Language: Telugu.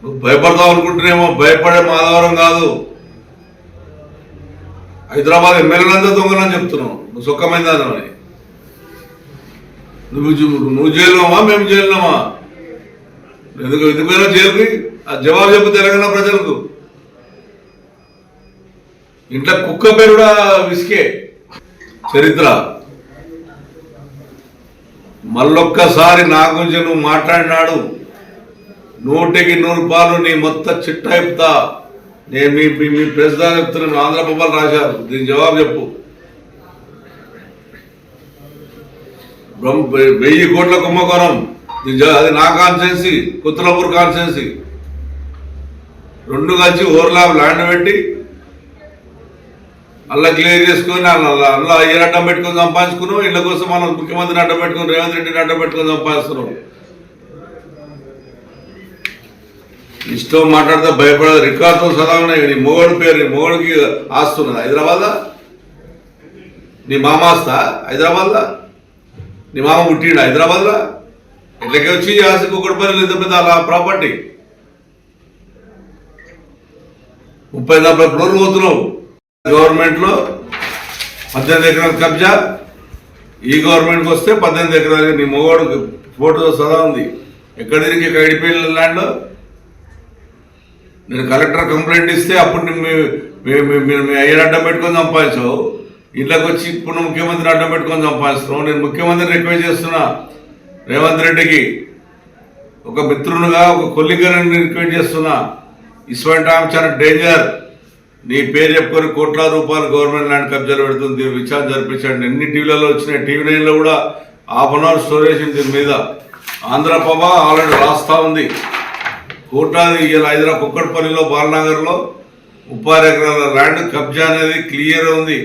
నువ్వు భయపడతావు అనుకుంటున్నామో, భయపడే మాధవరం కాదు. హైదరాబాద్ ఎమ్మెల్యేలంతా దొంగలని చెప్తున్నావు. నువ్వు సుఖమైందని నువ్వు జైలున్నామా, మేము జైలున్నామా? ఎందుకైనా జైలుకి ఆ జవాబు చెప్పు తెలంగాణ ప్రజలకు. ఇంట్లో కుక్క పేరు కూడా విసికే చరిత్ర. మళ్ళొక్కసారి నా గురించి నువ్వు మాట్లాడినాడు 100కి 100 పాలు నీ మొత్తం చిట్టా చెప్తా. నేను మీ ప్రెసిడెంట్ చెప్తున్నాను, ఆంధ్రప్రభలు రాశారు, దీని జవాబు చెప్పు. 1000 కోట్ల కుంభకోణం, అది నా కాన్స్టిట్యున్సీ, కుత్తులపూర్ కాన్స్టిట్యున్సీ. 2 కలిసి ఓవర్లాప్ ల్యాండ్ పెట్టి అలా క్లియర్ చేసుకుని అలా అయ్యని అడ్డం పెట్టుకుని సంపాదించుకున్నాం. ఇళ్ళ కోసం మనం ముఖ్యమంత్రిని అడ్డం పెట్టుకుని, రేవంత్ రెడ్డిని అడ్డం పెట్టుకుని సంపాదిస్తున్నాం. ఇష్టం మాట్లాడితే భయపడదు. రికార్డుతో సదా ఉన్నాయి. నీ మొగడు పేరు, నీ మొగడికి ఆస్తున్నది హైదరాబాద్లో. నీ మామ ఆస్తా హైదరాబాద్లో? నీ మామ పుట్టిండు హైదరాబాద్లో? ఇట్లకే వచ్చి ఆస్తికి 1 పని ఇంత పెద్ద అలా ప్రాపర్టీ 30-40 క్రోర్లు పోతున్నావు. గవర్నమెంట్లో 18 ఎకరాల కబ్జా, ఈ గవర్నమెంట్కి వస్తే 18 ఎకరాలు. నీ మొగోడు ఫోటో సదా ఉంది. ఎక్కడ తిరిగి ఐడిపిఎల్ ల్యాండ్లో నేను కలెక్టర్ కంప్లైంట్ ఇస్తే అప్పుడు మీ అయ్యని అడ్డం పెట్టుకొని సంపాదించావు. ఇళ్ళకి వచ్చి ఇప్పుడు ముఖ్యమంత్రిని అడ్డం పెట్టుకొని సంపాదిస్తున్నావు. నేను ముఖ్యమంత్రిని రిక్వెస్ట్ చేస్తున్నా, రేవంత్ రెడ్డికి ఒక మిత్రునిగా, ఒక కొల్లిగని రిక్వెస్ట్ చేస్తున్నా. ఇటువంటి ఆమె చాలా డేంజర్. నీ పేరు చెప్పుకొని కోట్ల రూపాయలు గవర్నమెంట్ ల్యాండ్ కబ్జాలు పెడుతుంది. విచారణ జరిపించండి. ఎన్ని టీవీలలో వచ్చినాయి, టీవీ 9లో కూడా ½ అవర్ స్టోరేజ్ దీని మీద. ఆంధ్రప్రభ ఆల్రెడీ రాస్తా ఉంది. కోట్లాది ఇలా హైదరాబాద్ కుక్కడపల్లిలో, బాలనగర్లో 36 ఎకరాల ల్యాండ్ కబ్జా అనేది క్లియర్ ఉంది.